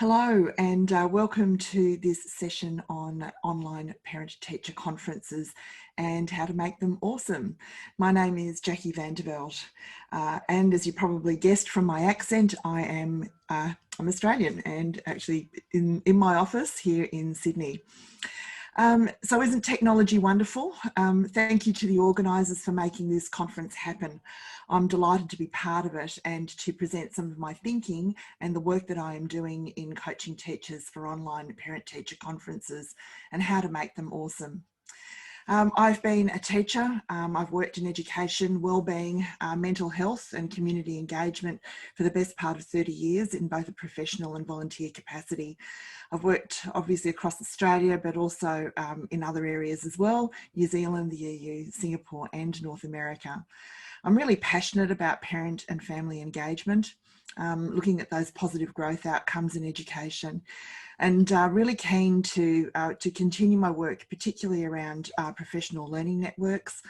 Hello and welcome to this session on online parent-teacher conferences and how to make them awesome. My name is Jacqui Van de Velde and as you probably guessed from my accent, I'm Australian and actually in my office here in Sydney. So isn't technology wonderful? Thank you to the organisers for making this conference happen. I'm delighted to be part of it and to present some of my thinking and the work that I am doing in coaching teachers for online parent-teacher conferences and how to make them awesome. I've been a teacher. I've worked in education, wellbeing, mental health and community engagement for the best part of 30 years in both a professional and volunteer capacity. I've worked obviously across Australia, but also in other areas as well, New Zealand, the EU, Singapore and North America. I'm really passionate about parent and family engagement, looking at those positive growth outcomes in education, and really keen to continue my work, particularly around professional learning networks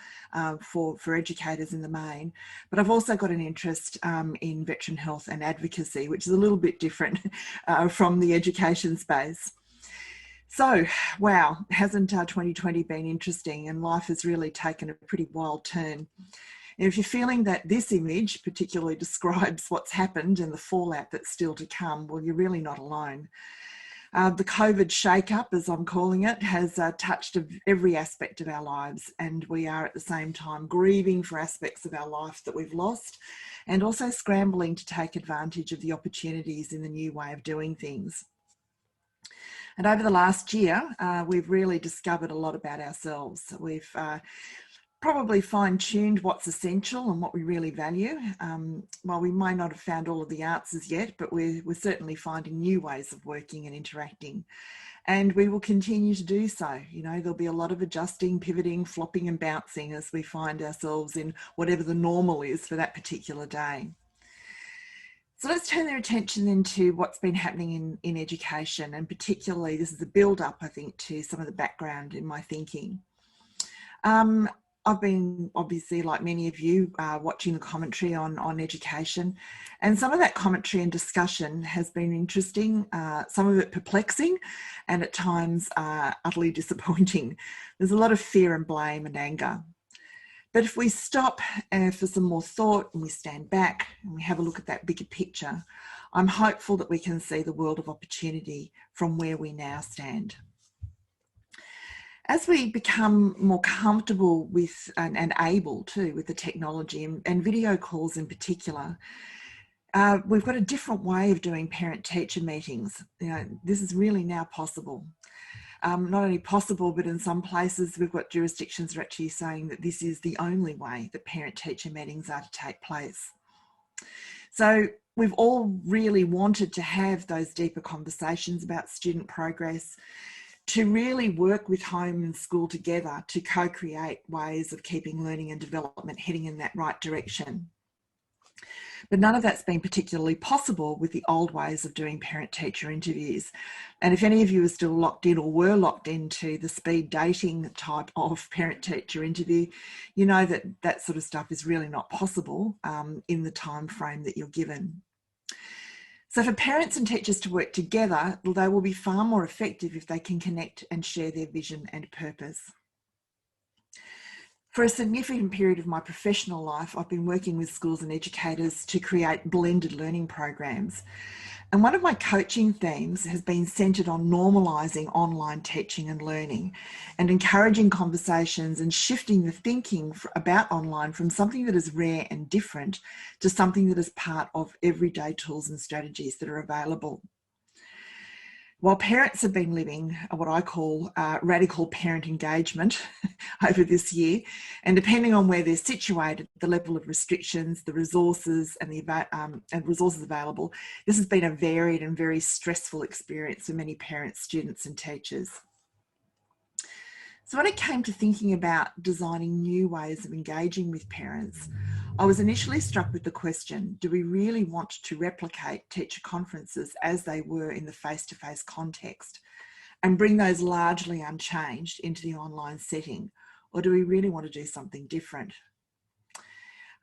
for educators in the main. But I've also got an interest in veteran health and advocacy, which is a little bit different from the education space. So, wow, hasn't 2020 been interesting, and life has really taken a pretty wild turn. And if you're feeling that this image particularly describes what's happened and the fallout that's still to come, well, you're really not alone. The COVID shake-up, as I'm calling it, has touched every aspect of our lives, and we are at the same time grieving for aspects of our life that we've lost and also scrambling to take advantage of the opportunities in the new way of doing things. And over the last year, we've really discovered a lot about ourselves. We've probably fine-tuned what's essential and what we really value. While we may not have found all of the answers yet, but we're certainly finding new ways of working and interacting. And we will continue to do so. You know, there'll be a lot of adjusting, pivoting, flopping and bouncing as we find ourselves in whatever the normal is for that particular day. So let's turn their attention then to what's been happening in education, and particularly this is a build-up, I think, to some of the background in my thinking. I've been, obviously, like many of you, watching the commentary on education, and some of that commentary and discussion has been interesting, some of it perplexing, and at times utterly disappointing. There's a lot of fear and blame and anger. But if we stop for some more thought and we stand back and we have a look at that bigger picture, I'm hopeful that we can see the world of opportunity from where we now stand. As we become more comfortable with and able to with the technology and video calls in particular, we've got a different way of doing parent-teacher meetings. You know, this is really now possible. Not only possible, but in some places we've got jurisdictions that are actually saying that this is the only way that parent-teacher meetings are to take place. So we've all really wanted to have those deeper conversations about student progress, to really work with home and school together to co-create ways of keeping learning and development heading in that right direction. But none of that's been particularly possible with the old ways of doing parent-teacher interviews. And if any of you are still locked in or were locked into the speed dating type of parent-teacher interview, you know that that sort of stuff is really not possible in the time frame that you're given. So for parents and teachers to work together, they will be far more effective if they can connect and share their vision and purpose. For a significant period of my professional life, I've been working with schools and educators to create blended learning programs. And one of my coaching themes has been centred on normalising online teaching and learning and encouraging conversations and shifting the thinking about online from something that is rare and different to something that is part of everyday tools and strategies that are available. While parents have been living what I call radical parent engagement over this year, and depending on where they're situated, the level of restrictions, the resources and resources available, this has been a varied and very stressful experience for many parents, students and teachers. So when it came to thinking about designing new ways of engaging with parents, I was initially struck with the question, do we really want to replicate teacher conferences as they were in the face-to-face context and bring those largely unchanged into the online setting? Or do we really want to do something different?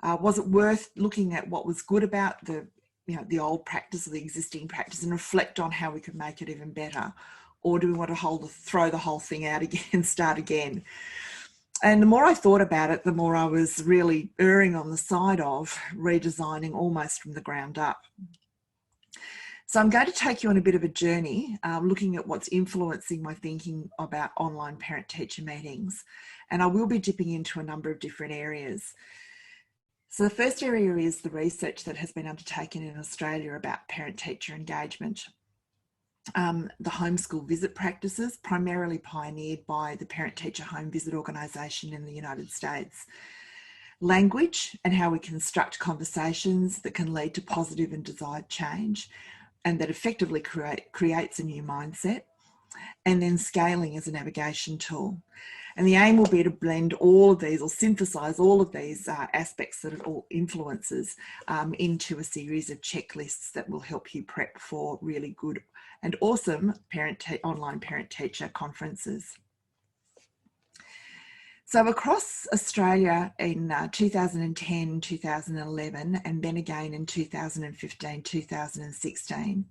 Was it worth looking at what was good about the the old practice or the existing practice and reflect on how we could make it even better? Or do we want to throw the whole thing out again and start again? And the more I thought about it, the more I was really erring on the side of redesigning almost from the ground up. So I'm going to take you on a bit of a journey, looking at what's influencing my thinking about online parent-teacher meetings. And I will be dipping into a number of different areas. So the first area is the research that has been undertaken in Australia about parent-teacher engagement. The homeschool visit practices, primarily pioneered by the Parent-Teacher Home Visit Organisation in the United States. Language and how we construct conversations that can lead to positive and desired change, and that effectively creates a new mindset, and then scaling as a navigation tool. And the aim will be to blend all of these or synthesize all of these aspects that it all influences into a series of checklists that will help you prep for really good and awesome online parent-teacher conferences. So across Australia in 2010, 2011, and then again in 2015, 2016,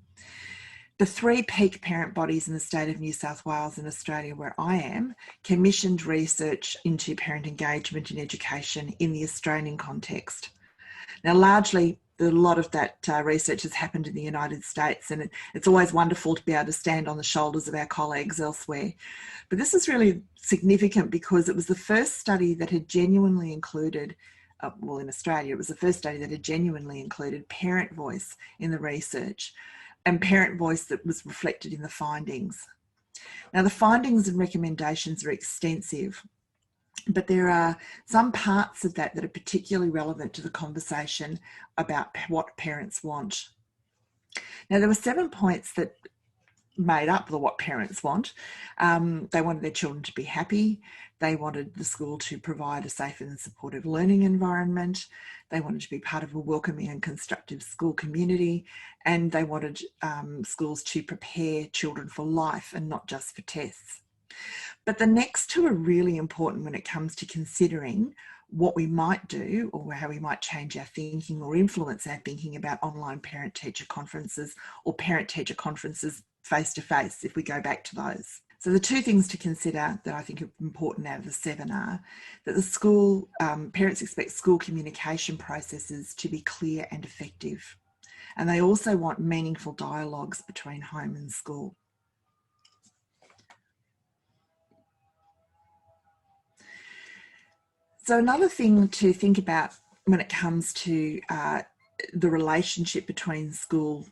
the three peak parent bodies in the state of New South Wales and Australia, where I am, commissioned research into parent engagement in education in the Australian context. Now, largely, a lot of that research has happened in the United States, and it's always wonderful to be able to stand on the shoulders of our colleagues elsewhere. But this is really significant because it was the first study that had genuinely included, well, in Australia, it was the first study that had genuinely included parent voice in the research, and parent voice that was reflected in the findings. Now, the findings and recommendations are extensive, but there are some parts of that that are particularly relevant to the conversation about what parents want. Now, there were 7 points that made up the what parents want. They wanted their children to be happy. They wanted the school to provide a safe and supportive learning environment. They wanted to be part of a welcoming and constructive school community. And they wanted schools to prepare children for life and not just for tests. But the next two are really important when it comes to considering what we might do or how we might change our thinking or influence our thinking about online parent-teacher conferences or parent-teacher conferences face-to-face, if we go back to those. So the two things to consider that I think are important out of the 7 are that the school, parents expect school communication processes to be clear and effective. And they also want meaningful dialogues between home and school. So another thing to think about when it comes to the relationship between school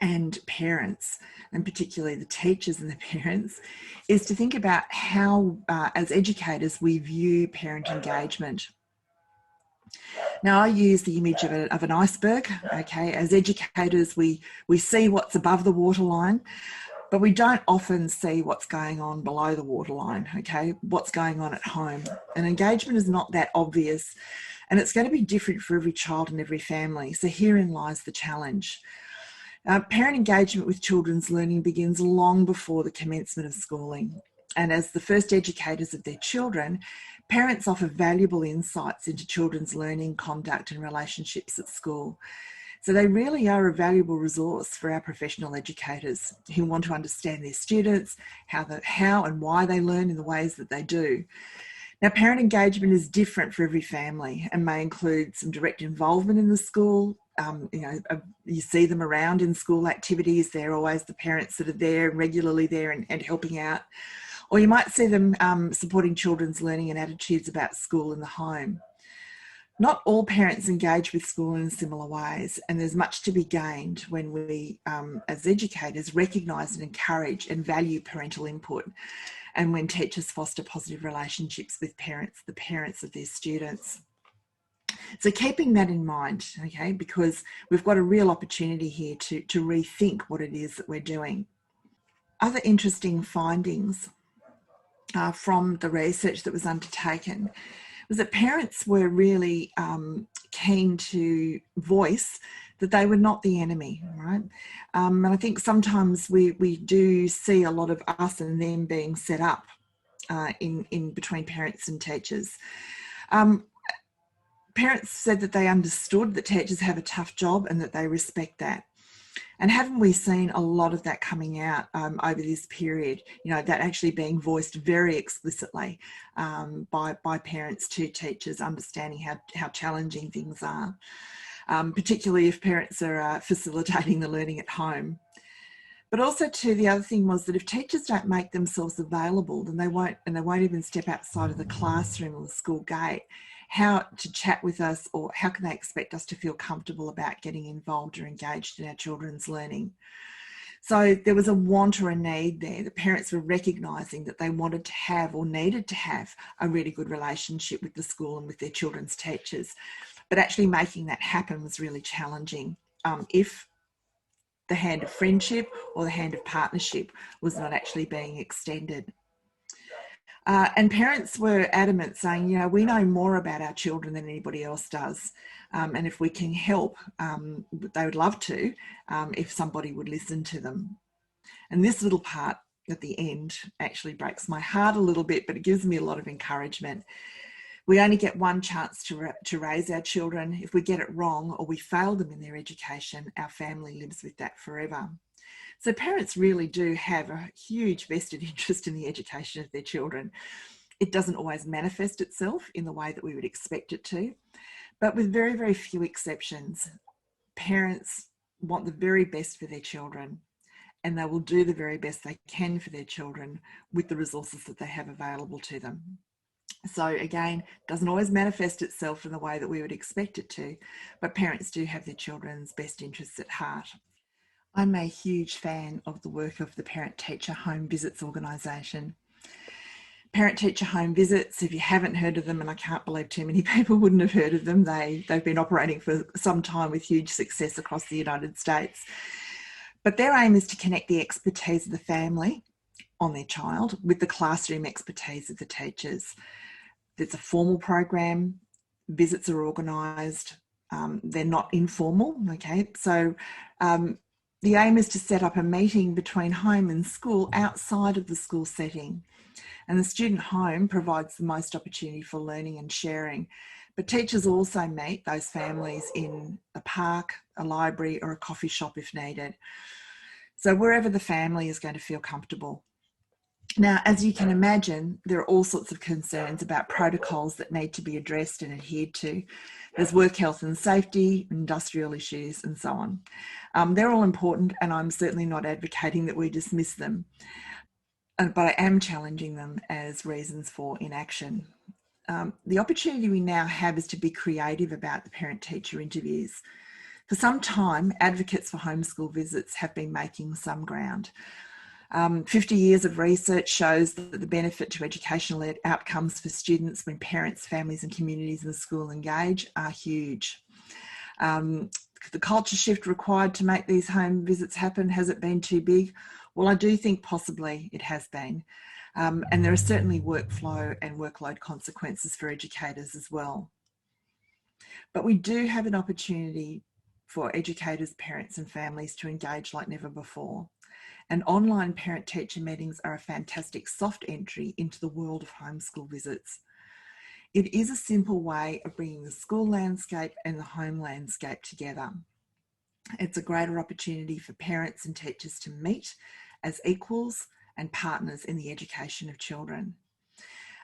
and parents, and particularly the teachers and the parents, is to think about how, as educators, we view parent engagement. Now, I use the image of an iceberg, okay? As educators, we see what's above the waterline, but we don't often see what's going on below the waterline, okay? What's going on at home. And engagement is not that obvious, and it's going to be different for every child and every family. So herein lies the challenge. Parent engagement with children's learning begins long before the commencement of schooling. And as the first educators of their children, parents offer valuable insights into children's learning, conduct, and relationships at school. So they really are a valuable resource for our professional educators who want to understand their students, how and why they learn in the ways that they do. Now, parent engagement is different for every family and may include some direct involvement in the school. You see them around in school activities. They're always the parents that are there, regularly there and helping out. Or you might see them supporting children's learning and attitudes about school in the home. Not all parents engage with school in similar ways, and there's much to be gained when we, as educators, recognise and encourage and value parental input, and when teachers foster positive relationships with parents, the parents of their students. So keeping that in mind, okay, because we've got a real opportunity here to rethink what it is that we're doing. Other interesting findings from the research that was undertaken was that parents were really keen to voice that they were not the enemy, right? And I think sometimes we do see a lot of us and them being set up in between parents and teachers. Parents said that they understood that teachers have a tough job and that they respect that. And haven't we seen a lot of that coming out over this period, you know, that actually being voiced very explicitly by parents to teachers, understanding how challenging things are, particularly if parents are facilitating the learning at home. But also too, the other thing was that if teachers don't make themselves available, then they won't even step outside of the classroom or the school gate. How to chat with us, or how can they expect us to feel comfortable about getting involved or engaged in our children's learning? So there was a want or a need there. The parents were recognising that they wanted to have or needed to have a really good relationship with the school and with their children's teachers. But actually making that happen was really challenging if the hand of friendship or the hand of partnership was not actually being extended. And parents were adamant, saying, you know, we know more about our children than anybody else does. And if we can help, they would love to, if somebody would listen to them. And this little part at the end actually breaks my heart a little bit, but it gives me a lot of encouragement. We only get one chance to raise our children. If we get it wrong or we fail them in their education, our family lives with that forever. So parents really do have a huge vested interest in the education of their children. It doesn't always manifest itself in the way that we would expect it to, but with very, very few exceptions, parents want the very best for their children, and they will do the very best they can for their children with the resources that they have available to them. So again, doesn't always manifest itself in the way that we would expect it to, but parents do have their children's best interests at heart. I'm a huge fan of the work of the Parent Teacher Home Visits organisation. Parent Teacher Home Visits, if you haven't heard of them, and I can't believe too many people wouldn't have heard of them, they've been operating for some time with huge success across the United States. But their aim is to connect the expertise of the family on their child with the classroom expertise of the teachers. There's a formal program, visits are organised, they're not informal, okay? So the aim is to set up a meeting between home and school outside of the school setting. And the student home provides the most opportunity for learning and sharing. But teachers also meet those families in a park, a library, or a coffee shop if needed. So wherever the family is going to feel comfortable. Now, as you can imagine, there are all sorts of concerns about protocols that need to be addressed and adhered to. There's work health and safety, industrial issues, and so on. They're all important, and I'm certainly not advocating that we dismiss them, but I am challenging them as reasons for inaction. The opportunity we now have is to be creative about the parent-teacher interviews. For some time, advocates for homeschool visits have been making some ground. 50 years of research shows that the benefit to educational outcomes for students when parents, families and communities in the school engage are huge. The culture shift required to make these home visits happen, has it been too big? Well, I do think possibly it has been. And there are certainly workflow and workload consequences for educators as well. But we do have an opportunity for educators, parents and families to engage like never before. And online parent-teacher meetings are a fantastic soft entry into the world of homeschool visits. It is a simple way of bringing the school landscape and the home landscape together. It's a greater opportunity for parents and teachers to meet as equals and partners in the education of children.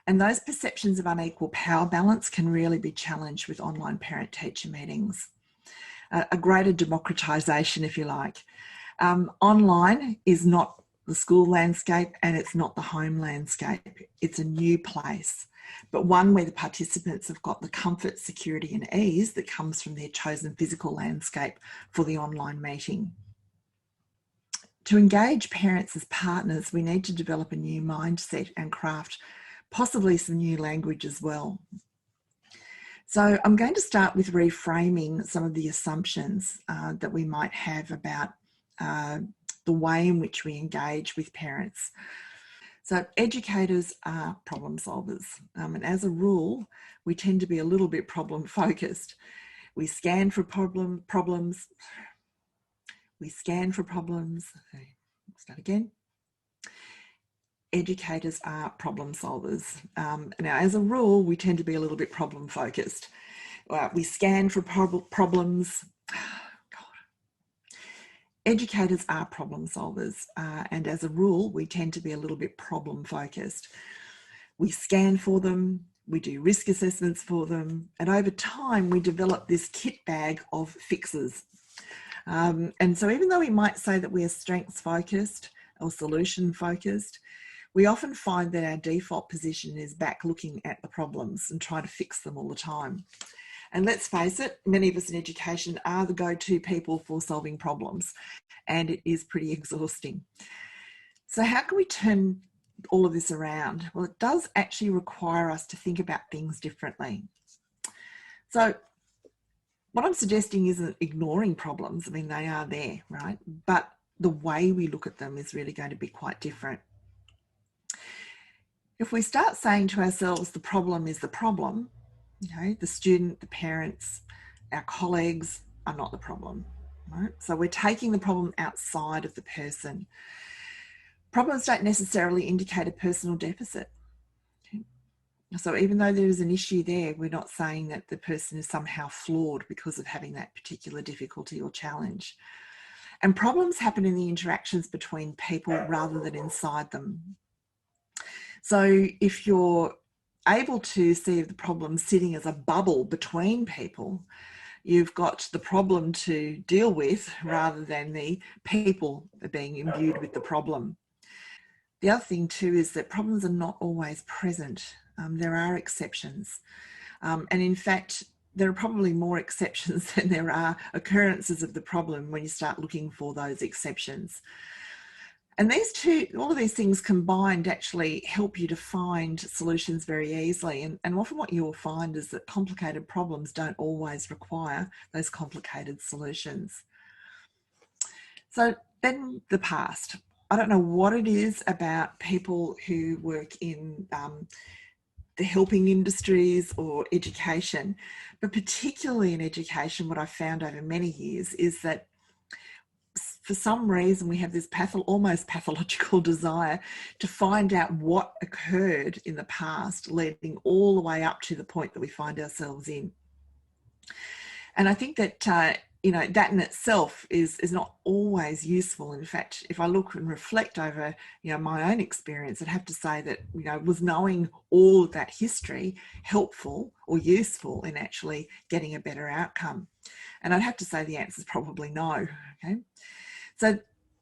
And those perceptions of unequal power balance can really be challenged with online parent-teacher meetings. A greater democratisation, if you like. Online is not the school landscape and it's not the home landscape. It's a new place, but one where the participants have got the comfort, security and ease that comes from their chosen physical landscape for the online meeting. To engage parents as partners, we need to develop a new mindset and craft possibly some new language as well. So I'm going to start with reframing some of the assumptions that we might have about the way in which we engage with parents. So educators are problem solvers, and as a rule, we tend to be a little bit problem focused. We scan for problems. We scan for problems. Okay, start again. Educators are problem solvers. Now, as a rule, we tend to be a little bit problem focused. We scan for problems. Educators are problem solvers, and as a rule, we tend to be a little bit problem focused. We scan for them, we do risk assessments for them, and over time we develop this kit bag of fixes. And so even though we might say that we are strengths focused or solution focused, we often find that our default position is back looking at the problems and trying to fix them all the time. And let's face it, many of us in education are the go-to people for solving problems, and it is pretty exhausting. So how can we turn all of this around? Well, it does actually require us to think about things differently. So what I'm suggesting isn't ignoring problems. I mean, they are there, right? But the way we look at them is really going to be quite different. If we start saying to ourselves, the problem is the problem, the student, the parents, our colleagues are not the problem, right? So we're taking the problem outside of the person. Problems don't necessarily indicate a personal deficit. So even though there is an issue there, we're not saying that the person is somehow flawed because of having that particular difficulty or challenge. And problems happen in the interactions between people rather than inside them. So if you're able to see the problem sitting as a bubble between people, you've got the problem to deal with rather than the people being imbued with the problem. The other thing too is that problems are not always present. There are exceptions. And in fact, there are probably more exceptions than there are occurrences of the problem when you start looking for those exceptions. And all of these things combined actually help you to find solutions very easily. And often what you'll find is that complicated problems don't always require those complicated solutions. So then the past. I don't know what it is about people who work in the helping industries or education, but particularly in education, what I've found over many years is that for some reason we have this almost pathological desire to find out what occurred in the past, leading all the way up to the point that we find ourselves in. And I think that that in itself is not always useful. In fact, if I look and reflect over my own experience, I'd have to say that was knowing all of that history helpful or useful in actually getting a better outcome? And I'd have to say the answer is probably no. Okay, so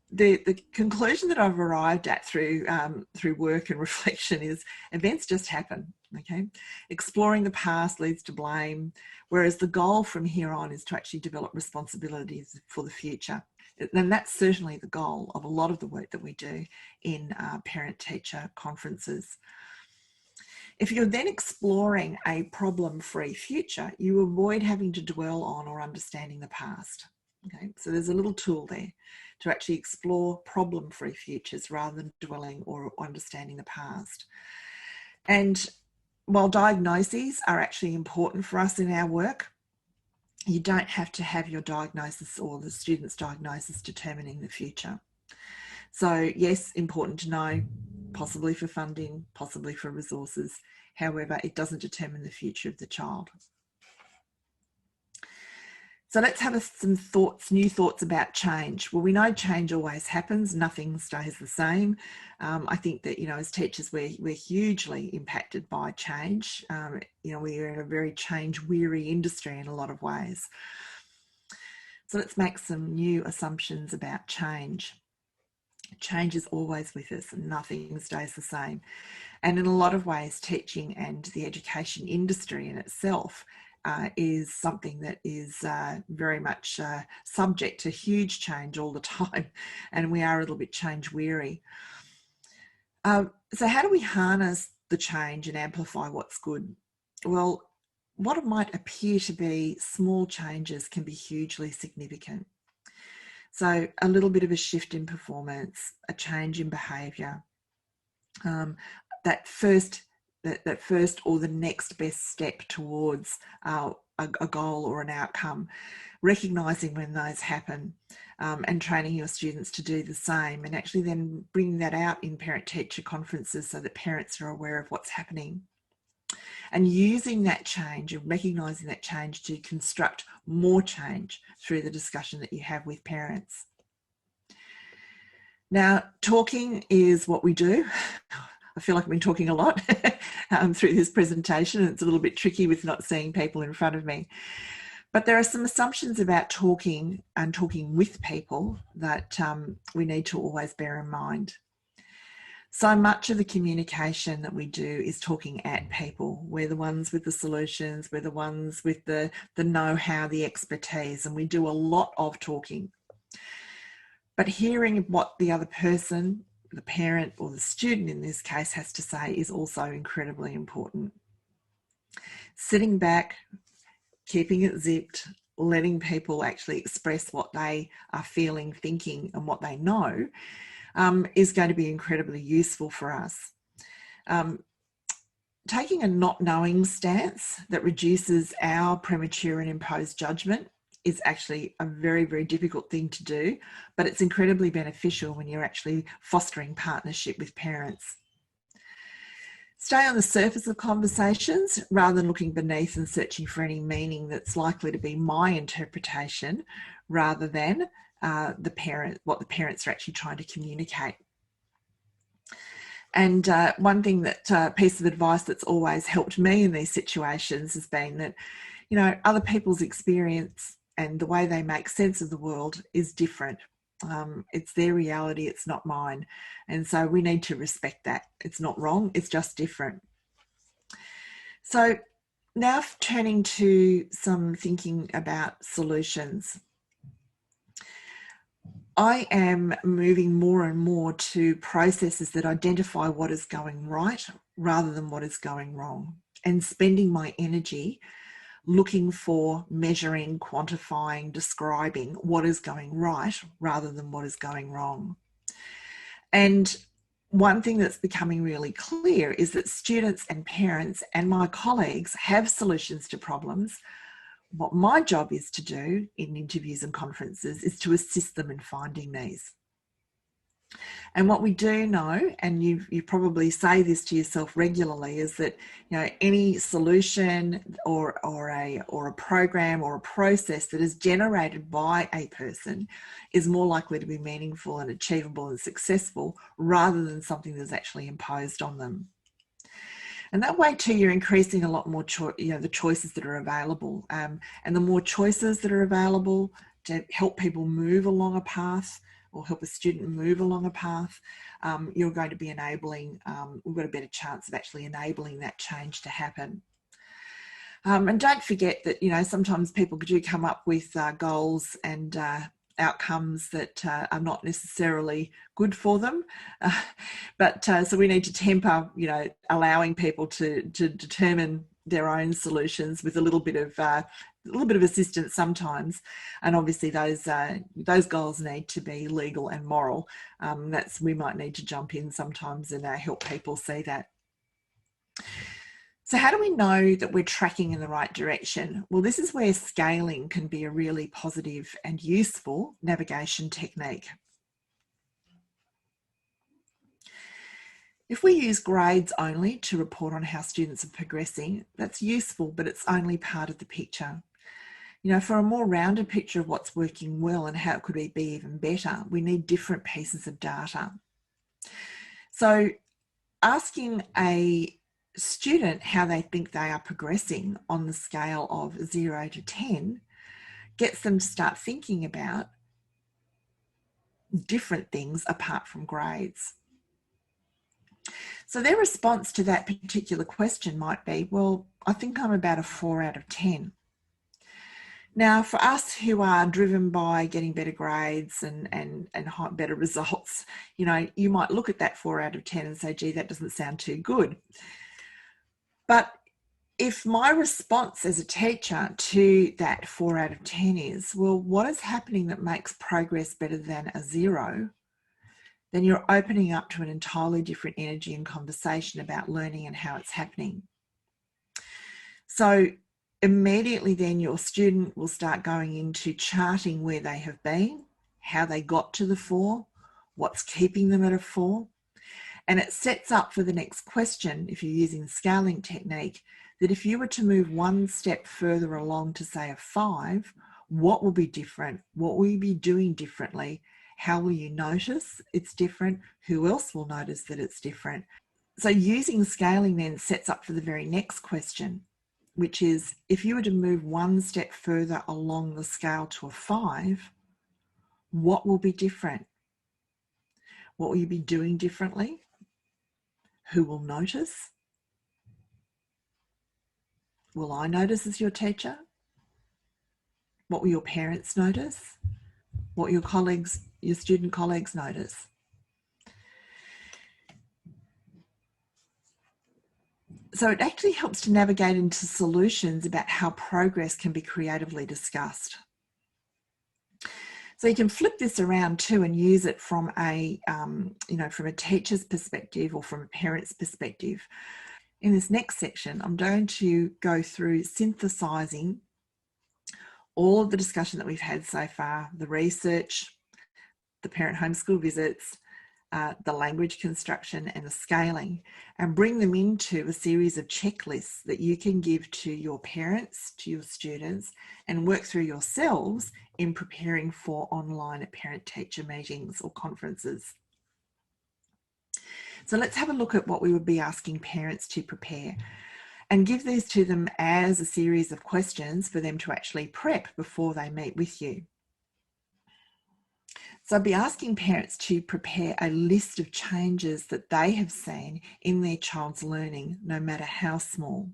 the conclusion that I've arrived at through work and reflection is events just happen. Okay, exploring the past leads to blame, whereas the goal from here on is to actually develop responsibilities for the future. And that's certainly the goal of a lot of the work that we do in parent-teacher conferences. If you're then exploring a problem-free future, you avoid having to dwell on or understanding the past. Okay, so there's a little tool there to actually explore problem-free futures rather than dwelling or understanding the past. And while diagnoses are actually important for us in our work, you don't have to have your diagnosis or the student's diagnosis determining the future. So yes, important to know, possibly for funding, possibly for resources. However, it doesn't determine the future of the child. So let's have some new thoughts about change. Well, we know change always happens. Nothing stays the same. I think that, as teachers, we're hugely impacted by change. We're in a very change-weary industry in a lot of ways. So let's make some new assumptions about change. Change is always with us and nothing stays the same. And in a lot of ways, teaching and the education industry in itself is something that is very much subject to huge change all the time, and we are a little bit change weary. So how do we harness the change and amplify what's good? Well, what might appear to be small changes can be hugely significant. So a little bit of a shift in performance, a change in behaviour, that first or the next best step towards a goal or an outcome, recognising when those happen and training your students to do the same, and actually then bringing that out in parent-teacher conferences so that parents are aware of what's happening. and using that change and recognising that change to construct more change through the discussion that you have with parents. Now, talking is what we do. I feel like I've been talking a lot through this presentation. It's a little bit tricky with not seeing people in front of me. But there are some assumptions about talking and talking with people that we need to always bear in mind. So much of the communication that we do is talking at people. We're the ones with the solutions, we're the ones with the know-how, the expertise, and we do a lot of talking. But hearing what the other person, the parent or the student in this case, has to say is also incredibly important. Sitting back, keeping it zipped, letting people actually express what they are feeling, thinking, and what they know is going to be incredibly useful for us. Taking a not knowing stance that reduces our premature and imposed judgment is actually a very, very difficult thing to do, but it's incredibly beneficial when you're actually fostering partnership with parents. Stay on the surface of conversations rather than looking beneath and searching for any meaning that's likely to be my interpretation rather than what the parents are actually trying to communicate. And one thing that piece of advice that's always helped me in these situations has been that, you know, other people's experience and the way they make sense of the world is different. It's their reality, it's not mine. And so we need to respect that. It's not wrong, it's just different. So now turning to some thinking about solutions. I am moving more and more to processes that identify what is going right rather than what is going wrong, and spending my energy looking for, measuring, quantifying, describing what is going right rather than what is going wrong. And one thing that's becoming really clear is that students and parents and my colleagues have solutions to problems. What my job is to do in interviews and conferences is to assist them in finding these. And what we do know, and you probably say this to yourself regularly, is that, you know, any solution or a program or a process that is generated by a person is more likely to be meaningful and achievable and successful rather than something that's actually imposed on them. And that way too, you're increasing a lot more the choices that are available, and the more choices that are available to help people move along a path, or help a student move along a path, you're going to be enabling, we've got a better chance of actually enabling that change to happen. And don't forget that, you know, sometimes people do come up with goals and outcomes that are not necessarily good for them. So we need to temper, you know, allowing people to determine their own solutions with a little bit of assistance sometimes, and obviously those goals need to be legal and moral. We might need to jump in sometimes and help people see that. So how do we know that we're tracking in the right direction? Well, this is where scaling can be a really positive and useful navigation technique. If we use grades only to report on how students are progressing, that's useful, but it's only part of the picture. You know, for a more rounded picture of what's working well and how it could be even better, we need different pieces of data. So asking a student how they think they are progressing on the scale of 0 to 10 gets them to start thinking about different things apart from grades. So their response to that particular question might be, well, I think I'm about a 4 out of 10. Now, for us who are driven by getting better grades and better results, you know, you might look at that 4 out of 10 and say, gee, that doesn't sound too good. But if my response as a teacher to that 4 out of 10 is, well, what is happening that makes progress better than a 0? Then you're opening up to an entirely different energy and conversation about learning and how it's happening. So immediately then your student will start going into charting where they have been, how they got to the 4, what's keeping them at a 4. And it sets up for the next question, if you're using the scaling technique, that if you were to move one step further along to say a 5, what will be different? What will you be doing differently? How will you notice it's different? Who else will notice that it's different? So using scaling then sets up for the very next question, which is, if you were to move one step further along the scale to a 5, what will be different? What will you be doing differently? Who will notice? Will I notice as your teacher? What will your parents notice? What will your colleagues, your student colleagues notice? So it actually helps to navigate into solutions about how progress can be creatively discussed. So you can flip this around too and use it from a, from a teacher's perspective or from a parent's perspective. In this next section, I'm going to go through synthesizing all of the discussion that we've had so far, the research, the parent homeschool visits, the language construction and the scaling, and bring them into a series of checklists that you can give to your parents, to your students, and work through yourselves in preparing for online parent-teacher meetings or conferences. So let's have a look at what we would be asking parents to prepare and give these to them as a series of questions for them to actually prep before they meet with you. So I'd be asking parents to prepare a list of changes that they have seen in their child's learning, no matter how small.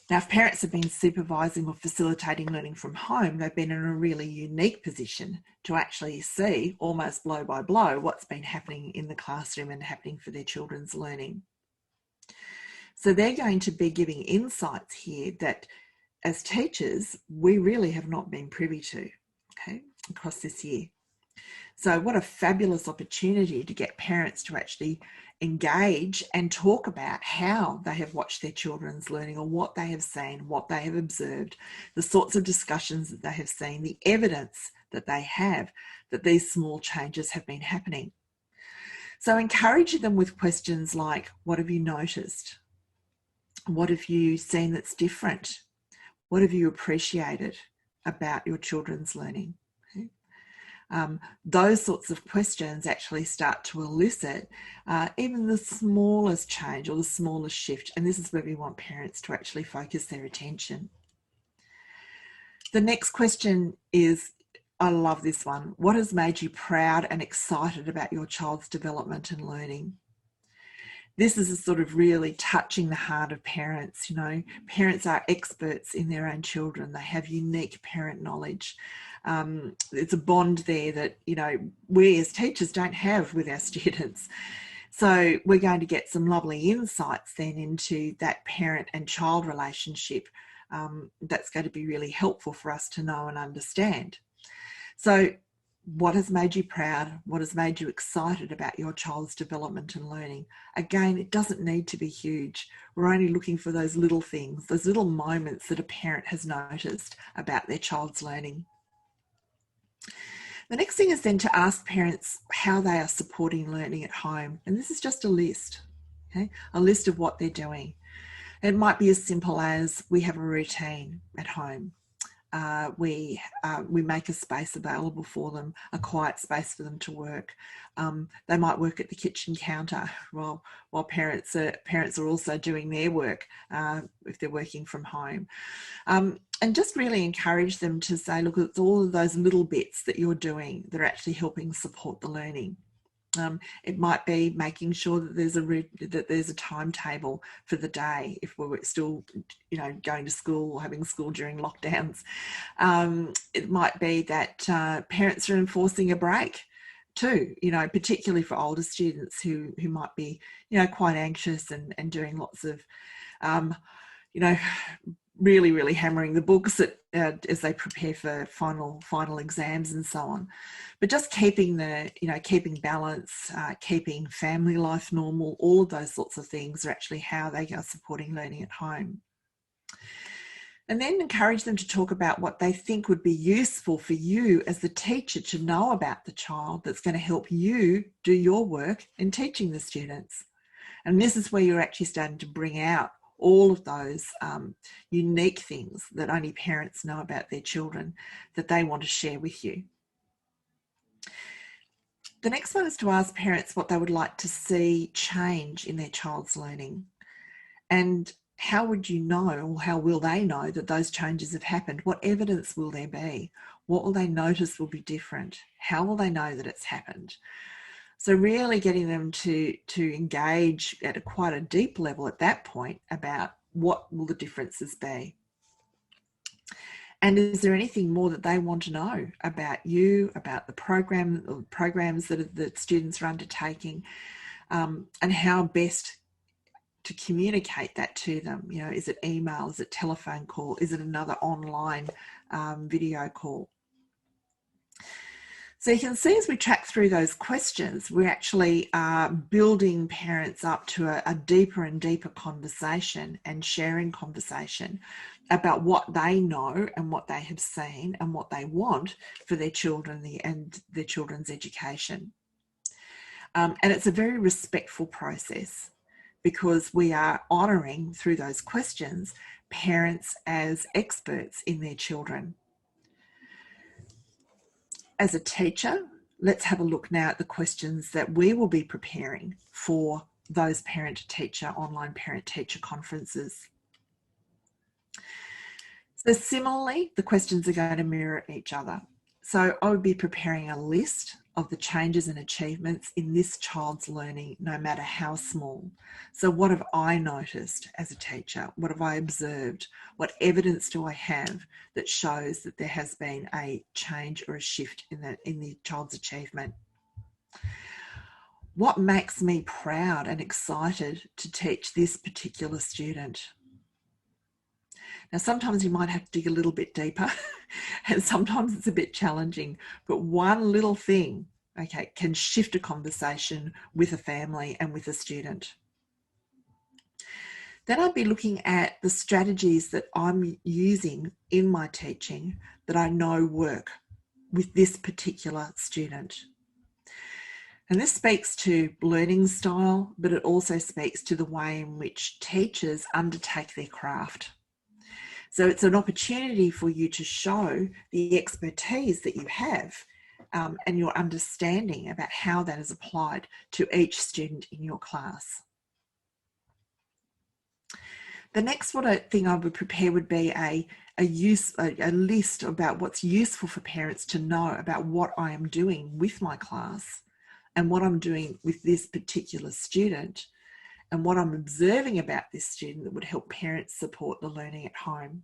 Now, if parents have been supervising or facilitating learning from home, they've been in a really unique position to actually see, almost blow by blow, what's been happening in the classroom and happening for their children's learning. So they're going to be giving insights here that as teachers, we really have not been privy to, okay, across this year. So what a fabulous opportunity to get parents to actually engage and talk about how they have watched their children's learning or what they have seen, what they have observed, the sorts of discussions that they have seen, the evidence that they have that these small changes have been happening. So encourage them with questions like, what have you noticed? What have you seen that's different? What have you appreciated about your children's learning? Those sorts of questions actually start to elicit even the smallest change or the smallest shift. And this is where we want parents to actually focus their attention. The next question is, I love this one. What has made you proud and excited about your child's development and learning? This is a sort of really touching the heart of parents. You know, parents are experts in their own children. They have unique parent knowledge. It's a bond there that, you know, we as teachers don't have with our students. So we're going to get some lovely insights then into that parent and child relationship. That's going to be really helpful for us to know and understand. So what has made you proud? What has made you excited about your child's development and learning? Again, it doesn't need to be huge. We're only looking for those little things, those little moments that a parent has noticed about their child's learning. The next thing is then to ask parents how they are supporting learning at home. And this is just a list, okay? A list of what they're doing. It might be as simple as we have a routine at home. We make a space available for them, a quiet space for them to work. They might work at the kitchen counter while parents are also doing their work if they're working from home. And just really encourage them to say, look, it's all of those little bits that you're doing that are actually helping support the learning. It might be making sure that there's a timetable for the day if we're still, you know, going to school or having school during lockdowns. It might be that parents are enforcing a break too, you know, particularly for older students who might be, you know, quite anxious and doing lots of, you know, really hammering the books as they prepare for final exams and so on. But just keeping keeping balance, keeping family life normal, all of those sorts of things are actually how they are supporting learning at home. And then encourage them to talk about what they think would be useful for you as the teacher to know about the child that's going to help you do your work in teaching the students. And this is where you're actually starting to bring out all of those unique things that only parents know about their children that they want to share with you. The next one is to ask parents what they would like to see change in their child's learning. And how would you know, or how will they know that those changes have happened? What evidence will there be? What will they notice will be different? How will they know that it's happened? So really getting them to engage at quite a deep level at that point about what will the differences be. And is there anything more that they want to know about you, about the program, or programs that students are undertaking, and how best to communicate that to them? You know, is it email? Is it telephone call? Is it another online video call? So you can see as we track through those questions, we actually are building parents up to a deeper and deeper conversation and sharing conversation about what they know and what they have seen and what they want for their children and their children's education. And it's a very respectful process, because we are honouring through those questions parents as experts in their children. As a teacher, let's have a look now at the questions that we will be preparing for those online parent-teacher conferences. So similarly, the questions are going to mirror each other. So I would be preparing a list of the changes and achievements in this child's learning, no matter how small. So what have I noticed as a teacher? What have I observed? What evidence do I have that shows that there has been a change or a shift in the child's achievement? What makes me proud and excited to teach this particular student? Now, sometimes you might have to dig a little bit deeper and sometimes it's a bit challenging, but one little thing, okay, can shift a conversation with a family and with a student. Then I'd be looking at the strategies that I'm using in my teaching that I know work with this particular student. And this speaks to learning style, but it also speaks to the way in which teachers undertake their craft. So it's an opportunity for you to show the expertise that you have and your understanding about how that is applied to each student in your class. The next thing I would prepare would be a list about what's useful for parents to know about what I am doing with my class and what I'm doing with this particular student and what I'm observing about this student that would help parents support the learning at home.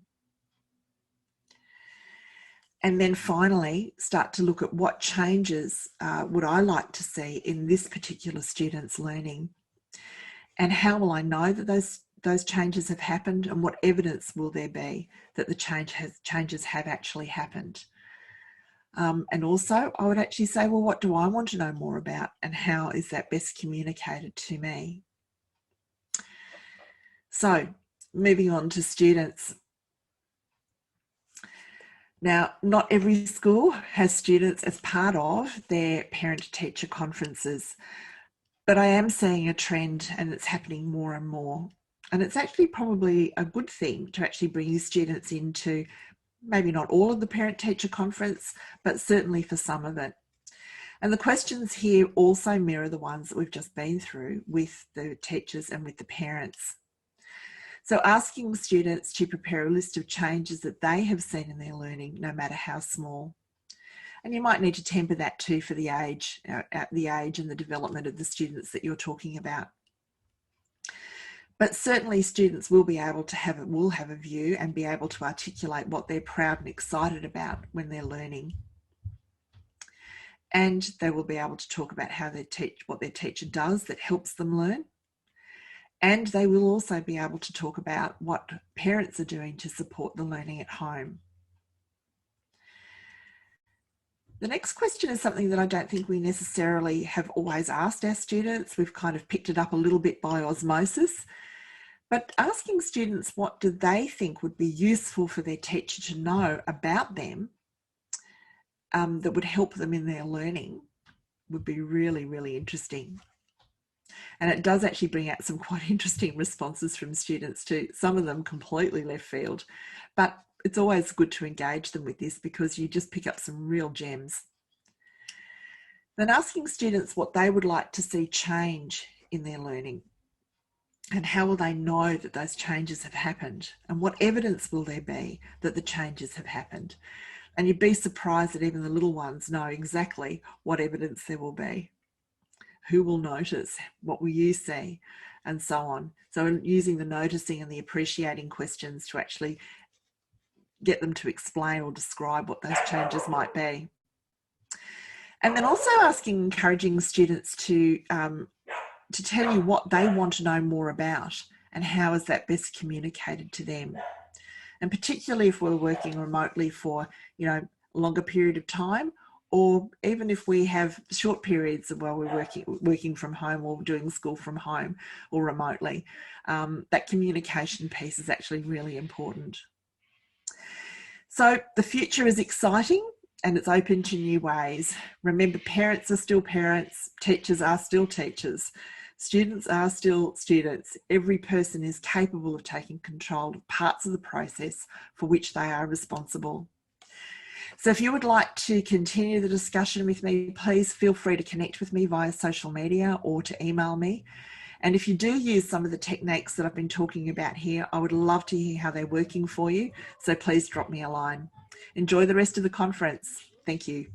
And then finally, start to look at what changes would I like to see in this particular student's learning, and how will I know that those changes have happened, and what evidence will there be that the changes have actually happened. And also, I would actually say, well, what do I want to know more about, and how is that best communicated to me? So, moving on to students. Now, not every school has students as part of their parent-teacher conferences, but I am seeing a trend and it's happening more and more. And it's actually probably a good thing to actually bring students into maybe not all of the parent-teacher conference, but certainly for some of it. And the questions here also mirror the ones that we've just been through with the teachers and with the parents. So asking students to prepare a list of changes that they have seen in their learning, no matter how small. And you might need to temper that too for the age, at the age and the development of the students that you're talking about. But certainly students will be able to have a view and be able to articulate what they're proud and excited about when they're learning. And they will be able to talk about how they teach, what their teacher does that helps them learn. And they will also be able to talk about what parents are doing to support the learning at home. The next question is something that I don't think we necessarily have always asked our students. We've kind of picked it up a little bit by osmosis. But asking students what do they think would be useful for their teacher to know about them that would help them in their learning would be really, really interesting. And it does actually bring out some quite interesting responses from students too, some of them completely left field. But it's always good to engage them with this because you just pick up some real gems. Then asking students what they would like to see change in their learning. And how will they know that those changes have happened? And what evidence will there be that the changes have happened? And you'd be surprised that even the little ones know exactly what evidence there will be. Who will notice? What will you see? And so on. So using the noticing and the appreciating questions to actually get them to explain or describe what those changes might be. And then also encouraging students to tell you what they want to know more about and how is that best communicated to them. And particularly if we're working remotely for, a longer period of time, or even if we have short periods while we're working from home or doing school from home or remotely, that communication piece is actually really important. So the future is exciting and it's open to new ways. Remember, parents are still parents, teachers are still teachers, students are still students. Every person is capable of taking control of parts of the process for which they are responsible. So if you would like to continue the discussion with me, please feel free to connect with me via social media or to email me. And if you do use some of the techniques that I've been talking about here, I would love to hear how they're working for you. So please drop me a line. Enjoy the rest of the conference. Thank you.